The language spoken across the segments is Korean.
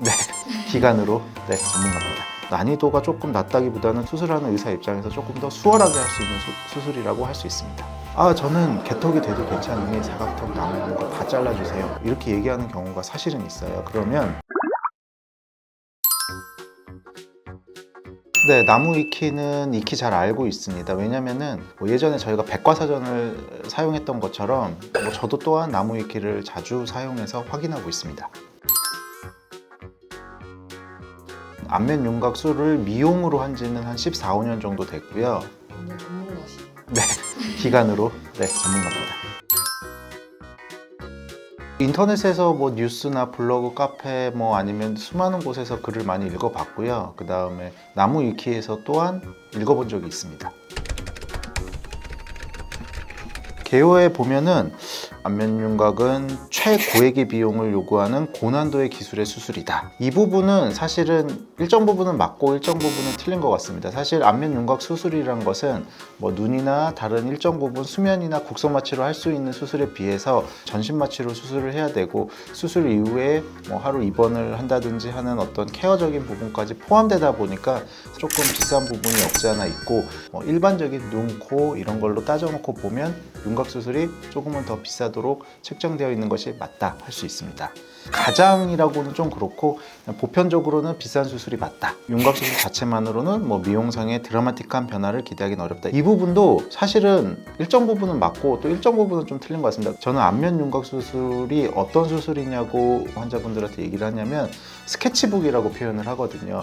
네, 기간으로 전문가입니다. 난이도가 조금 낮다기보다는 수술하는 의사 입장에서 조금 더 수월하게 할 수 있는 수술이라고 할 수 있습니다. 저는 개턱이 돼도 괜찮으니 사각턱 남은 거 다 잘라주세요. 이렇게 얘기하는 경우가 사실은 있어요. 그러면 네, 나무 위키는 익히 잘 알고 있습니다. 왜냐면은 예전에 저희가 백과사전을 사용했던 것처럼 저도 또한 나무 위키를 자주 사용해서 확인하고 있습니다. 안면 윤곽술을 미용으로 한 지는 한 14, 15년 정도 됐고요. 완전 전문가시네요. 네, 기간으로 전문가입니다. 인터넷에서 뉴스나 블로그, 카페 아니면 수많은 곳에서 글을 많이 읽어봤고요. 그 다음에 나무 위키에서 또한 읽어본 적이 있습니다. 개요에 보면은 안면 윤곽은 최고액의 비용을 요구하는 고난도의 기술의 수술이다. 이 부분은 사실은 일정 부분은 맞고 일정 부분은 틀린 것 같습니다. 사실 안면 윤곽 수술이란 것은 눈이나 다른 일정 부분 수면이나 국소 마취로 할 수 있는 수술에 비해서 전신 마취로 수술을 해야 되고, 수술 이후에 하루 입원을 한다든지 하는 어떤 케어적인 부분까지 포함되다 보니까 조금 비싼 부분이 없지 않아 있고, 일반적인 눈, 코 이런 걸로 따져놓고 보면 윤곽 수술이 조금은 더 비싸도록 책정되어 있는 것이 맞다 할 수 있습니다. 가장이라고는 좀 그렇고 보편적으로는 비싼 수술이 맞다. 윤곽 수술 자체만으로는 미용상의 드라마틱한 변화를 기대하기는 어렵다. 이 부분도 사실은 일정 부분은 맞고 또 일정 부분은 좀 틀린 것 같습니다. 저는 안면 윤곽 수술이 어떤 수술이냐고 환자분들한테 얘기를 하냐면 스케치북이라고 표현을 하거든요.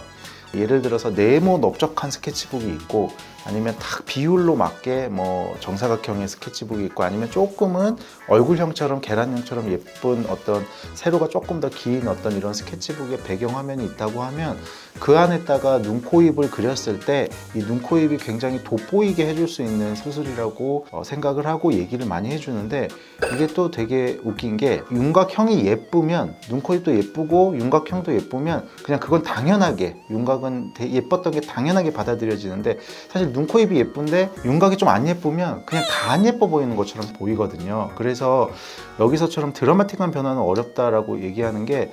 예를 들어서 네모 넓적한 스케치북이 있고, 아니면 딱 비율로 맞게 정사각형의 스케치북이 있고, 아니면 조금은 얼굴형처럼 계란형처럼 예쁜 어떤 세로가 조금 더 긴 어떤 이런 스케치북의 배경화면이 있다고 하면 그 안에다가 눈, 코, 입을 그렸을 때 이 눈, 코, 입이 굉장히 돋보이게 해줄 수 있는 수술이라고 생각을 하고 얘기를 많이 해주는데, 이게 또 되게 웃긴 게 윤곽형이 예쁘면 눈, 코, 입도 예쁘고 윤곽형도 예쁘면 그냥 그건 당연하게 윤곽은 예뻤던 게 당연하게 받아들여지는데, 사실 눈, 코, 입이 예쁜데 윤곽이 좀 안 예쁘면 그냥 다 안 예뻐 보이는 것처럼 보이거든요. 그래서 여기서처럼 드라마틱한 변화는 어렵다라고 얘기하는 게,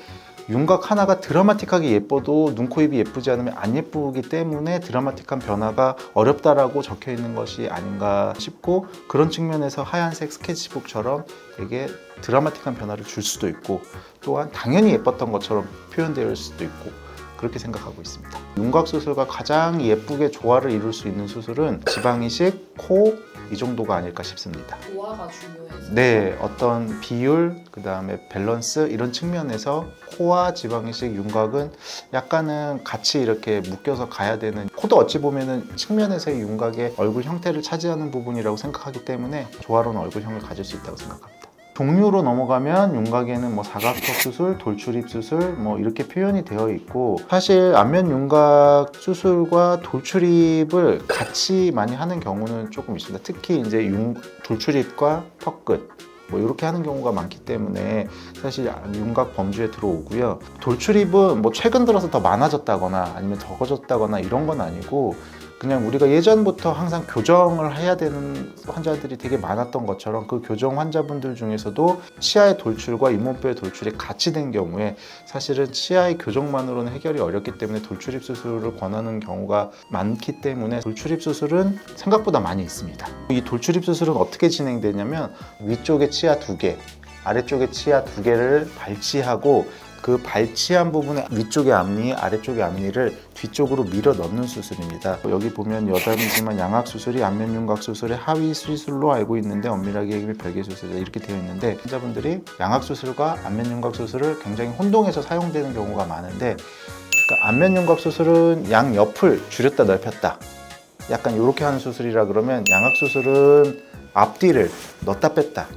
윤곽 하나가 드라마틱하게 예뻐도 눈, 코, 입이 예쁘지 않으면 안 예쁘기 때문에 드라마틱한 변화가 어렵다라고 적혀 있는 것이 아닌가 싶고, 그런 측면에서 하얀색 스케치북처럼 되게 드라마틱한 변화를 줄 수도 있고, 또한 당연히 예뻤던 것처럼 표현될 수도 있고, 그렇게 생각하고 있습니다. 윤곽 수술과 가장 예쁘게 조화를 이룰 수 있는 수술은 지방이식, 코 이 정도가 아닐까 싶습니다. 조화가 중요해서. 네, 어떤 비율, 그 다음에 밸런스 이런 측면에서 코와 지방이식, 윤곽은 약간은 같이 이렇게 묶여서 가야 되는, 코도 어찌 보면은 측면에서의 윤곽의 얼굴 형태를 차지하는 부분이라고 생각하기 때문에 조화로운 얼굴형을 가질 수 있다고 생각합니다. 종류로 넘어가면 윤곽에는 사각턱 수술, 돌출입 수술 이렇게 표현이 되어 있고, 사실 안면 윤곽 수술과 돌출입을 같이 많이 하는 경우는 조금 있습니다. 특히 이제 돌출입과 턱끝 이렇게 하는 경우가 많기 때문에 사실 윤곽 범주에 들어오고요. 돌출입은 최근 들어서 더 많아졌다거나 아니면 적어졌다거나 이런 건 아니고, 그냥 우리가 예전부터 항상 교정을 해야 되는 환자들이 되게 많았던 것처럼 그 교정 환자분들 중에서도 치아의 돌출과 잇몸뼈의 돌출이 같이 된 경우에 사실은 치아의 교정만으로는 해결이 어렵기 때문에 돌출입 수술을 권하는 경우가 많기 때문에, 돌출입 수술은 생각보다 많이 있습니다. 이 돌출입 수술은 어떻게 진행되냐면, 위쪽에 치아 2개, 아래쪽에 치아 2개를 발치하고 그 발치한 부분의 위쪽의 앞니, 아래쪽의 앞니를 뒤쪽으로 밀어 넣는 수술입니다. 여기 보면 여담이지만 양악 수술이 안면 윤곽 수술의 하위 수술로 알고 있는데 엄밀하게 얘기하면 별개 수술이다 이렇게 되어 있는데, 환자분들이 양악 수술과 안면 윤곽 수술을 굉장히 혼동해서 사용되는 경우가 많은데, 그러니까 안면 윤곽 수술은 양 옆을 줄였다 넓혔다 약간 이렇게 하는 수술이라 그러면, 양악 수술은 앞뒤를 넣었다 뺐다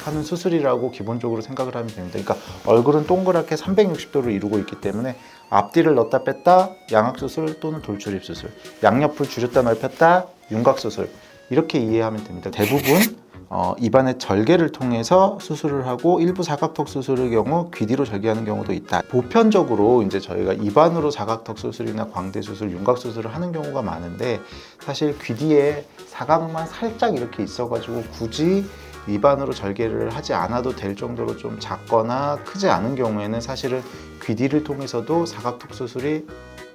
하는 수술이라고 기본적으로 생각을 하면 됩니다. 그러니까 얼굴은 동그랗게 360도를 이루고 있기 때문에 앞뒤를 넣었다 뺐다 양악 수술 또는 돌출입 수술, 양옆을 줄였다 넓혔다 윤곽 수술, 이렇게 이해하면 됩니다. 대부분 입안의 절개를 통해서 수술을 하고, 일부 사각턱 수술의 경우 귀 뒤로 절개하는 경우도 있다. 보편적으로 이제 저희가 입안으로 사각턱 수술이나 광대 수술, 윤곽 수술을 하는 경우가 많은데, 사실 귀 뒤에 사각만 살짝 이렇게 있어가지고 굳이 입안으로 절개를 하지 않아도 될 정도로 좀 작거나 크지 않은 경우에는 사실은 귀 뒤를 통해서도 사각턱 수술이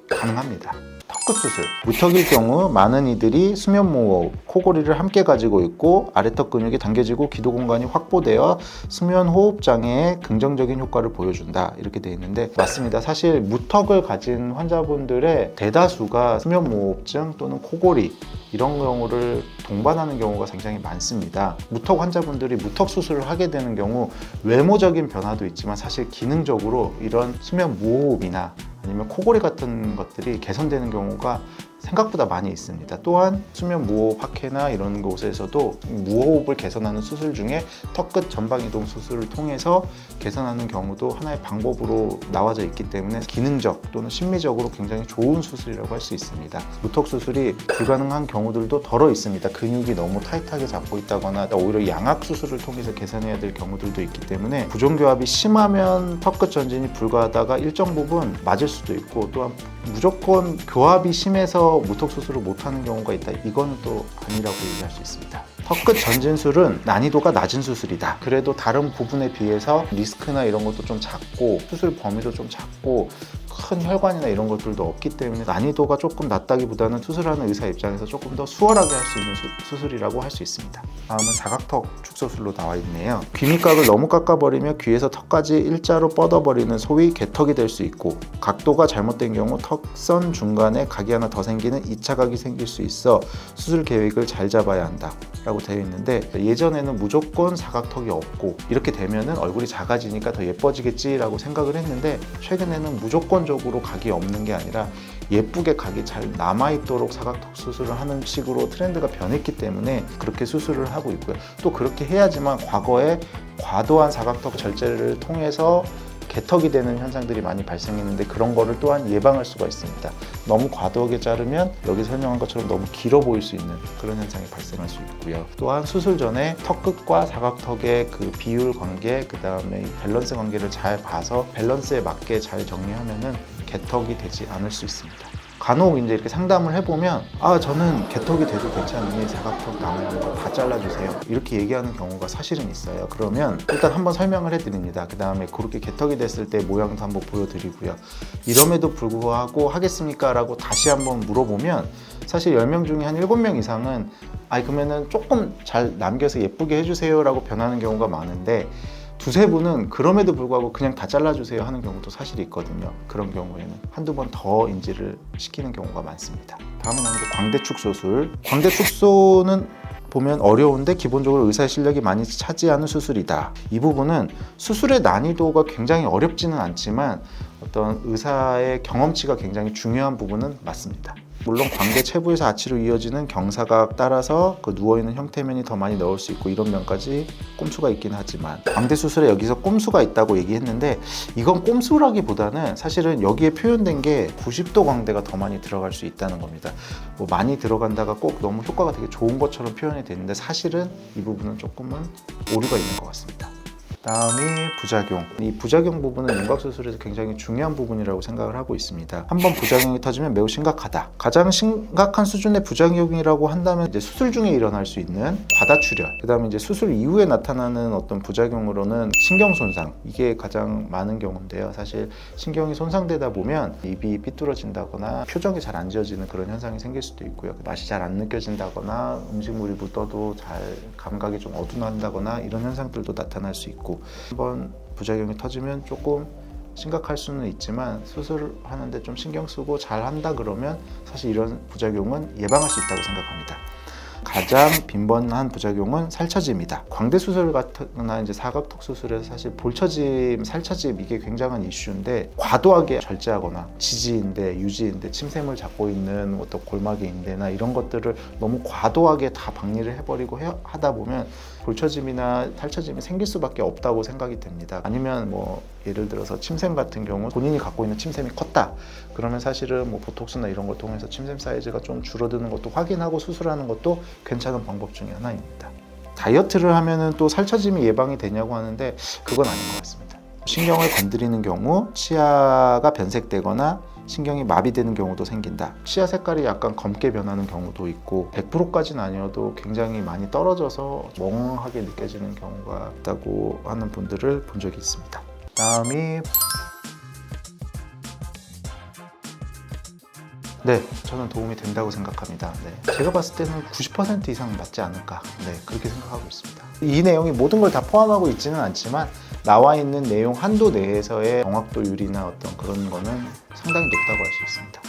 가능합니다. 턱끝 수술. 무턱일 경우 많은 이들이 수면 무호흡, 코골이를 함께 가지고 있고 아래턱 근육이 당겨지고 기도 공간이 확보되어 수면 호흡 장애에 긍정적인 효과를 보여준다 이렇게 되어 있는데 맞습니다. 사실 무턱을 가진 환자분들의 대다수가 수면 무호흡증 또는 코골이 이런 경우를 동반하는 경우가 굉장히 많습니다. 무턱 환자분들이 무턱 수술을 하게 되는 경우 외모적인 변화도 있지만 사실 기능적으로 이런 수면 무호흡이나 아니면 코골이 같은 것들이 개선되는 경우가 생각보다 많이 있습니다. 또한 수면 무호흡 학회나 이런 곳에서도 무호흡을 개선하는 수술 중에 턱끝 전방 이동 수술을 통해서 개선하는 경우도 하나의 방법으로 나와져 있기 때문에 기능적 또는 심미적으로 굉장히 좋은 수술이라고 할 수 있습니다. 무턱 수술이 불가능한 경우들도 덜어 있습니다. 근육이 너무 타이트하게 잡고 있다거나 오히려 양악 수술을 통해서 개선해야 될 경우들도 있기 때문에 부종교합이 심하면 턱끝 전진이 불가하다가 일정 부분 맞을 수도 있고 또한 무조건 교합이 심해서 무턱 수술을 못하는 경우가 있다. 이거는 또 아니라고 얘기할 수 있습니다. 턱끝 전진술은 난이도가 낮은 수술이다. 그래도 다른 부분에 비해서 리스크나 이런 것도 좀 작고 수술 범위도 좀 작고 큰 혈관이나 이런 것들도 없기 때문에 난이도가 조금 낮다기보다는 수술하는 의사 입장에서 조금 더 수월하게 할 수 있는 수술이라고 할 수 있습니다. 다음은 사각턱 축소술로 나와 있네요. 귀 밑각을 너무 깎아버리며 귀에서 턱까지 일자로 뻗어버리는 소위 개턱이 될 수 있고 각도가 잘못된 경우 턱선 중간에 각이 하나 더 생기는 2차 각이 생길 수 있어 수술 계획을 잘 잡아야 한다 라고 되어 있는데 예전에는 무조건 사각턱이 없고 이렇게 되면은 얼굴이 작아지니까 더 예뻐지겠지 라고 생각을 했는데 최근에는 무조건적으로 각이 없는 게 아니라 예쁘게 각이 잘 남아있도록 사각턱 수술을 하는 식으로 트렌드가 변했기 때문에 그렇게 수술을 하고 있고요. 또 그렇게 해야지만 과거에 과도한 사각턱 절제를 통해서 개턱이 되는 현상들이 많이 발생했는데 그런 거를 또한 예방할 수가 있습니다. 너무 과도하게 자르면 여기 설명한 것처럼 너무 길어 보일 수 있는 그런 현상이 발생할 수 있고요. 또한 수술 전에 턱끝과 사각턱의 그 비율 관계, 그 다음에 밸런스 관계를 잘 봐서 밸런스에 맞게 잘 정리하면은 개턱이 되지 않을 수 있습니다. 간혹 이제 이렇게 상담을 해보면 저는 개턱이 돼도 괜찮으니 사각턱 남아있는 거 다 잘라주세요 이렇게 얘기하는 경우가 사실은 있어요. 그러면 일단 한번 설명을 해드립니다. 그 다음에 그렇게 개턱이 됐을 때 모양도 한번 보여드리고요. 이럼에도 불구하고 하겠습니까? 라고 다시 한번 물어보면 사실 10명 중에 한 7명 이상은 그러면은 조금 잘 남겨서 예쁘게 해주세요 라고 변하는 경우가 많은데 두세 분은 그럼에도 불구하고 그냥 다 잘라주세요 하는 경우도 사실 있거든요. 그런 경우에는 한두 번 더 인지를 시키는 경우가 많습니다. 다음은 광대 축소술. 광대 축소는 보면 어려운데 기본적으로 의사의 실력이 많이 차지하는 수술이다. 이 부분은 수술의 난이도가 굉장히 어렵지는 않지만 어떤 의사의 경험치가 굉장히 중요한 부분은 맞습니다. 물론 광대 체부에서 아치로 이어지는 경사각 따라서 그 누워있는 형태면이 더 많이 넣을 수 있고 이런 면까지 꼼수가 있긴 하지만 광대 수술에 여기서 꼼수가 있다고 얘기했는데 이건 꼼수라기보다는 사실은 여기에 표현된 게 90도 광대가 더 많이 들어갈 수 있다는 겁니다. 뭐 많이 들어간다가 꼭 너무 효과가 되게 좋은 것처럼 표현이 되는데 사실은 이 부분은 조금은 오류가 있는 것 같습니다. 다음이 부작용. 이 부작용 부분은 윤곽수술에서 굉장히 중요한 부분이라고 생각을 하고 있습니다. 한번 부작용이 터지면 매우 심각하다. 가장 심각한 수준의 부작용이라고 한다면 이제 수술 중에 일어날 수 있는 과다출혈. 그 다음에 이제 수술 이후에 나타나는 어떤 부작용으로는 신경 손상. 이게 가장 많은 경우인데요. 사실 신경이 손상되다 보면 입이 삐뚤어진다거나 표정이 잘 안 지어지는 그런 현상이 생길 수도 있고요. 맛이 잘 안 느껴진다거나 음식물이 묻어도 잘 감각이 좀 어둔한다거나 이런 현상들도 나타날 수 있고 한번 부작용이 터지면 조금 심각할 수는 있지만 수술하는데 좀 신경 쓰고 잘 한다 그러면 사실 이런 부작용은 예방할 수 있다고 생각합니다. 가장 빈번한 부작용은 살처짐이다. 광대 수술 같거나 이제 사각턱 수술에서 사실 볼처짐, 살처짐 이게 굉장한 이슈인데 과도하게 절제하거나 지지인대, 유지인대, 침샘을 잡고 있는 어떤 골막의 인대나 이런 것들을 너무 과도하게 다 박리를 해버리고 하다 보면 볼처짐이나 살처짐이 생길 수밖에 없다고 생각이 됩니다. 아니면 뭐 예를 들어서 침샘 같은 경우 본인이 갖고 있는 침샘이 컸다. 그러면 사실은 뭐 보톡스나 이런 걸 통해서 침샘 사이즈가 좀 줄어드는 것도 확인하고 수술하는 것도 괜찮은 방법 중에 하나입니다. 다이어트를 하면은 또 살처짐이 예방이 되냐고 하는데 그건 아닌 것 같습니다. 신경을 건드리는 경우 치아가 변색되거나 신경이 마비되는 경우도 생긴다. 치아 색깔이 약간 검게 변하는 경우도 있고 100%까지는 아니어도 굉장히 많이 떨어져서 멍하게 느껴지는 경우가 있다고 하는 분들을 본 적이 있습니다. 다음이 네, 저는 도움이 된다고 생각합니다. 네. 제가 봤을 때는 90% 이상 맞지 않을까. 네, 그렇게 생각하고 있습니다. 이 내용이 모든 걸 다 포함하고 있지는 않지만 나와 있는 내용 한도 내에서의 정확도율이나 어떤 그런 거는 상당히 높다고 할 수 있습니다.